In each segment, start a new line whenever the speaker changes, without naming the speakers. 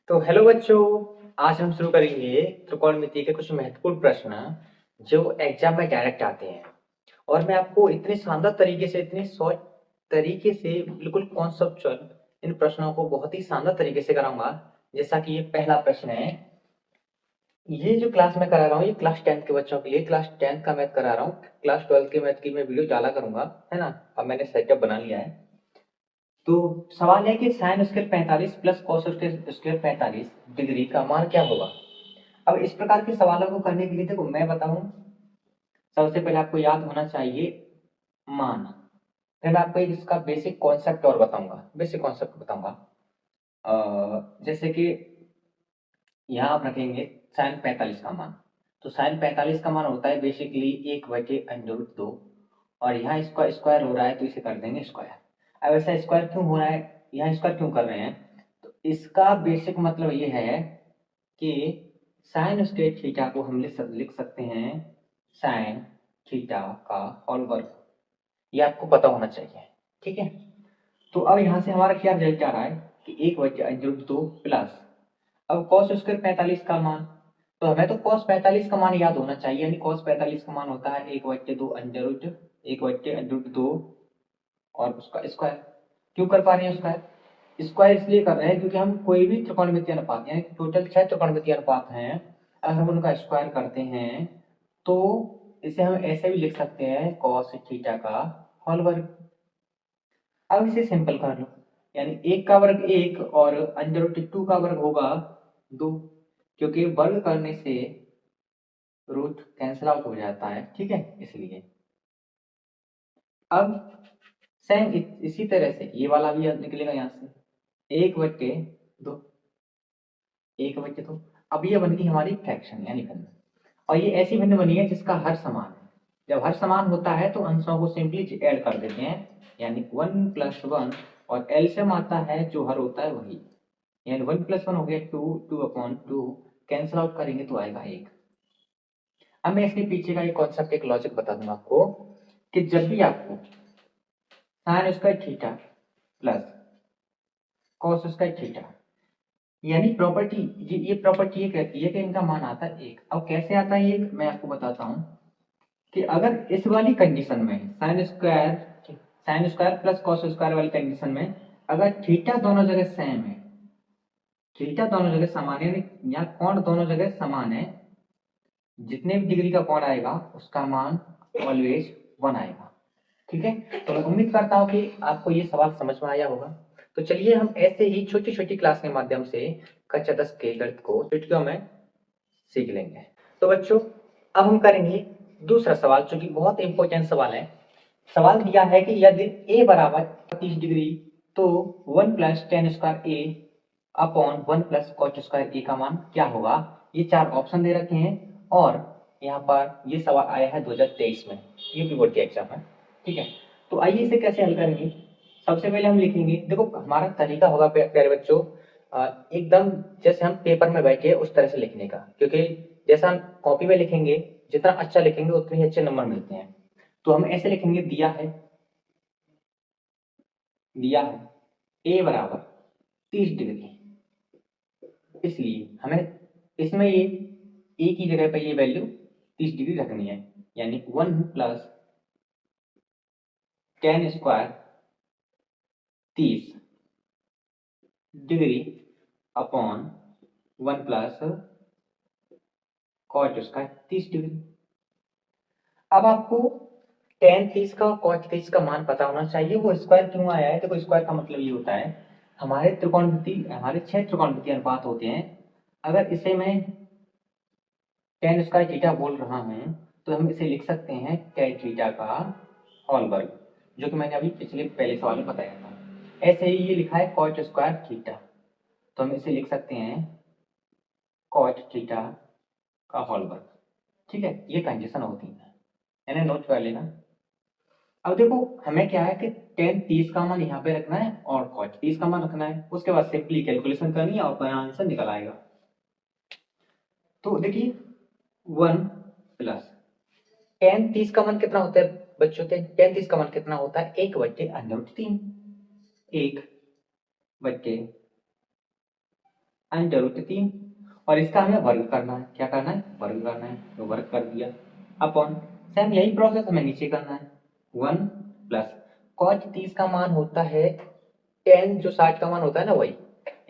तो हेलो बच्चों, आज हम शुरू करेंगे त्रिकोणमिति के कुछ महत्वपूर्ण प्रश्न जो एग्जाम में डायरेक्ट आते हैं। और मैं आपको इतने शानदार तरीके से, इतने शॉर्ट तरीके से, बिल्कुल कॉन्सेप्चुअल इन प्रश्नों को बहुत ही शानदार तरीके से कराऊंगा। जैसा कि ये पहला प्रश्न है। ये जो क्लास में करा रहा हूँ, ये क्लास 10th के बच्चों के लिए, क्लास 10th का मैथ करा रहा हूँ। क्लास 12th के मैथ की मैं वीडियो डाला करूंगा, है ना। अब मैंने सेटअप बना लिया है। तो सवाल है कि sine square 45 plus cos square 45 degree का मान क्या होगा। अब इस प्रकार के सवालों को करने के लिए देखो, मैं बताऊं, सबसे पहले आपको याद होना चाहिए मान। फिर मैं आपको एक इसका बेसिक कॉन्सेप्ट और बताऊंगा, बेसिक कॉन्सेप्ट बताऊंगा। जैसे कि यहाँ आप रखेंगे साइन 45 का मान। तो साइन 45 का मान होता है बेसिकली 1/√2। और यहाँ इसका स्क्वायर हो रहा है तो इसे कर देंगे स्क्वायर। अब ऐसा स्क्वायर क्यों हो रहा है, यहाँ स्क्वायर क्यों कर रहे हैं, तो इसका बेसिक मतलब ये है कि साइन स्क्वायर थीटा को हम लिख सकते हैं साइन थीटा का होल वर्ग। ये आपको पता होना चाहिए, ठीक है। तो अब यहाँ से हमारा क्या रिजल्ट आ रहा है कि 1/√2 प्लस, अब कॉस स्क्वायर 45 का मान, तो हमें तो कॉस 45 का मान याद होना चाहिए, यानी कॉस 45 का मान होता है 1/2 और उसका स्क्वायर। क्यों कर पा रहे हैं स्क्वायर, स्क्वायर इसलिए कर रहे हैं क्योंकि हम कोई भी त्रिकोणमितीय अनुपात, यानी टोटल 6 त्रिकोणमितीय अनुपात हैं, अगर हम उनका स्क्वायर करते हैं तो इसे हम ऐसे भी लिख सकते हैं कॉस थीटा का होल वर्ग। अब इसे सिंपल कर लो, यानी 1 का वर्ग 1 और √2 का वर्ग होगा 2, क्योंकि वर्ग करने से रूट कैंसिल आउट हो जाता है, ठीक है, इसलिए। अब सेम इसी तरह से ये वाला भी निकलेगा यहाँ से 1/2, 1/2। अब ये बन गई हमारी फ्रैक्शन यानी भिन्न। और ये ऐसी भिन्न बनी है जिसका हर समान है। जब हर समान होता है तो अंशों को सिंपली ऐड कर देते हैं, यानी 1+1, और एलसीएम आता है जो हर होता है वही, यानी 1+1 हो गया 2, 2/2, कैंसिल आउट करेंगे तो आएगा 1। अब मैं इसके पीछे का एक कॉन्सेप्ट, एक लॉजिक बता दूंगा आपको कि जब भी आपको sine square theta plus cos square theta, यानी प्रॉपर्टी, ये प्रॉपर्टी ये कहती है कि इनका मान आता है 1। अब कैसे आता है ये मैं आपको बताता हूँ कि अगर इस वाली कंडीशन में sine square plus cos square वाली कंडीशन में अगर थीटा दोनों जगह सेम है, थीटा दोनों जगह समान है, यानी यहाँ कोण दोनों जगह समान है, जितने भी डिग्री का कोण आएगा उसका मान ऑलवेज 1 आएगा, ठीक है। तो मैं उम्मीद करता हूँ कि आपको ये सवाल समझ में आया होगा। तो चलिए हम ऐसे ही छोटी छोटी क्लास के माध्यम से कक्षा 10 के गणित को चुटकियों में सीख लेंगे। तो बच्चों, अब हम करेंगे दूसरा सवाल, जो कि बहुत इंपॉर्टेंट सवाल है। सवाल दिया है कि यदि a बराबर 30 डिग्री तो 1+tan² a upon 1+cot² a का मान क्या होगा। ये 4 ऑप्शन दे रखे हैं और यहाँ पर ये सवाल आया है 2023 में, यूपी बोर्ड के एग्जाम में, ठीक है। तो आइए इसे कैसे हल करेंगे। सबसे पहले हम लिखेंगे, देखो हमारा तरीका होगा प्यारे बच्चों, एकदम जैसे हम पेपर में बैठे उस तरह से लिखने का, क्योंकि जैसा हम कॉपी में लिखेंगे, जितना अच्छा लिखेंगे उतने ही अच्छे नंबर मिलते हैं। तो हम ऐसे लिखेंगे, दिया है a बराबर 30 डिग्री, इसलिए हमें इसमें ये a की जगह पर ये वैल्यू 30 डिग्री रखनी है, यानी 1+tan² 30 degree upon 1+cot² 30 degree. अब आपको tan 30 का और cot 30 का मान पता होना चाहिए। वो स्क्वायर क्यों आया है, देखो स्क्वायर का मतलब ये होता है, हमारे 6 त्रिकोणमितीय अनुपात होते हैं। अगर इसे मैं tan² थीटा बोल रहा हूं तो हम इसे लिख सकते हैं tan थीटा का होल वर्ग, जो कि मैंने अभी पहले सवाल में बताया था। ऐसे ही ये लिखा है cot² थीटा, तो हम इसे लिख सकते हैं cot थीटा का होल वर्ग, ठीक है। ये कंडीशन होती है, इन्हें नोट कर लेना। अब देखो हमें क्या है कि tan 30 का मान यहाँ पे रखना है और cot 30 का मान रखना है, उसके बाद सिंपली कैलकुलेशन करनी है और अपना आंसर निकल आएगा। तो देखिए 1 प्लस tan 30 का मान कितना होता है बच्चों, tan 30 का मान कितना होता है 1/√3, 1/√3 अंडर रूट 3 और इसका हमें वर्ग करना है। क्या करना है? वर्ग करना है। तो वर्ग कर दिया अपॉन सेम यही प्रोसेस हमें नीचे करना है 1 प्लस कॉट 30 का मान होता है tan जो 60 का मान होता है ना वही,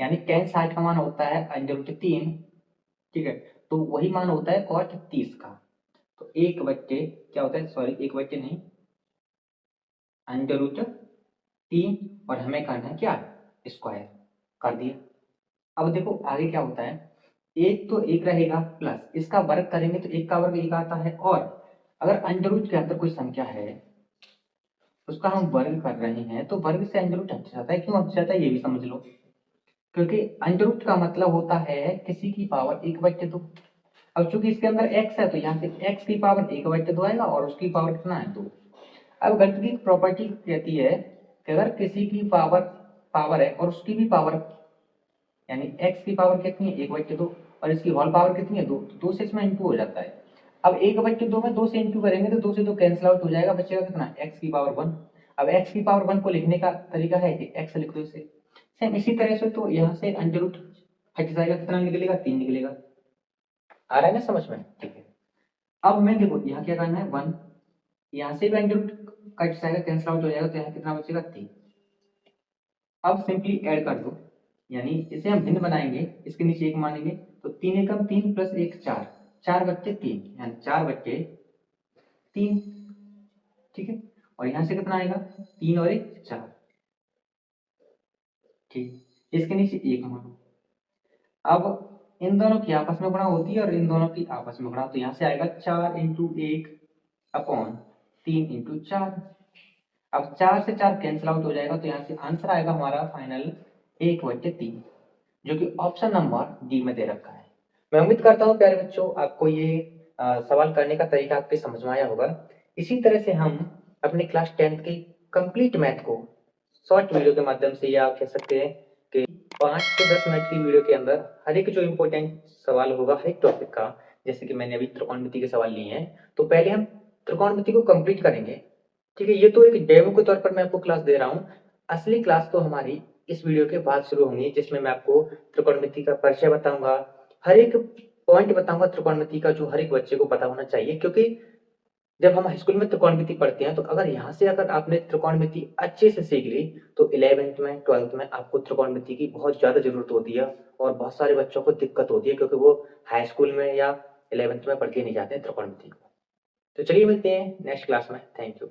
यानी tan 60 का मान होता है अंडर रूट 3, ठीक है, तो वही मान होता है कॉट 30 का। तो एक बच्चे क्या होता है, सॉरी एक बच्चे नहीं, अंडर रूट 3 और हमें करना है क्या, स्क्वायर कर दिया। अब देखो आगे क्या होता है, एक तो एक रहेगा प्लस इसका वर्ग करेंगे तो एक का वर्ग एक आता है, और अगर अंडर रूट के अंदर कोई संख्या है उसका हम वर्ग कर रहे हैं तो वर्ग से अंडर रूट हट जाता है। क्यों हट जाता है ये भी समझ लो, क्योंकि अंडर रूट का मतलब होता है किसी की पावर 1/2। अब चूंकि इसके अंदर x है तो यहाँ पे x की पावर 1/2 आएगा और उसकी पावर कितना है 2। अब गणित की प्रॉपर्टी कहती है कि अगर किसी की पावर है और उसकी भी पावर, यानी x की पावर कितनी है 1/2 और इसकी होल पावर कितनी है 2, तो 2 से इसमें इंटू हो जाता है। अब 1/2 में 2 से इंटू करेंगे तो 2 से 2 कैंसिल आउट हो जाएगा, बचेगा कितना x की पावर 1। अब x की पावर 1 को लिखने का तरीका है कि x लिख दो इसे। सेम इसी तरह से तो यहाँ से अंडर रूट हट जाएगा, कितना निकलेगा 3 निकलेगा। आ रहा है ना समझ में? ठीक है। अब हमें देखो यहाँ क्या करना है 1, यहाँ से भी अंडर रूट कट जाएगा कैंसिल आउट हो जाएगा, तो यहाँ कितना बचेगा 3। अब सिंपली ऐड कर दो, यानी इसे हम भिन्न बनाएंगे, इसके नीचे एक मानेंगे तो 3 एकम 3 प्लस 1 4, 4 बच्चे 3, यानी 4 बच्चे 3, ठीक है। और यहाँ से कितना आएगा 3 और 1 4, ठीक, इसके नीचे एक मानो। अब इन दोनों की आपस में गुणा होती है और इन दोनों की आपस में गुणा, तो यहाँ से आएगा 4 इंटू 1 अपॉन 3 इंटू 4। अब 4 से 4 कैंसिल आउट हो जाएगा, तो यहाँ से आंसर आएगा हमारा फाइनल 1/3, जो कि ऑप्शन नंबर डी में दे रखा है। मैं उम्मीद करता हूँ प्यारे बच्चों आपको ये सवाल करने का तरीका आपके समझ में आया होगा। इसी तरह से हम अपने क्लास 10th की कंप्लीट मैथ को शॉर्ट वीडियो के माध्यम से, या कह सकते हैं कि 5 से 10 मिनट की वीडियो के अंदर हर एक जो इम्पोर्टेंट सवाल होगा हर एक टॉपिक का, जैसे कि मैंने अभी त्रिकोणमिति के सवाल लिए हैं, तो पहले हम त्रिकोणमिति को कंप्लीट करेंगे, ठीक है। ये तो एक डेमो के तौर पर मैं आपको क्लास दे रहा हूँ, असली क्लास तो हमारी इस वीडियो के बाद शुरू होंगी, जिसमें मैं आपको त्रिकोणमिति का परिचय बताऊंगा, हर एक पॉइंट बताऊंगा त्रिकोणमिति का जो हर एक बच्चे को पता होना चाहिए। क्योंकि जब हम हाई स्कूल में त्रिकोणमिति पढ़ते हैं तो अगर यहाँ से अगर आपने त्रिकोणमिति अच्छे से सीख ली तो 11th में 12th में आपको त्रिकोणमिति की बहुत ज्यादा जरूरत होती है, और बहुत सारे बच्चों को दिक्कत होती है क्योंकि वो हाई स्कूल में या 11th में पढ़ के नहीं जाते हैं त्रिकोणमिति को। तो चलिए मिलते हैं नेक्स्ट क्लास में। Thank you.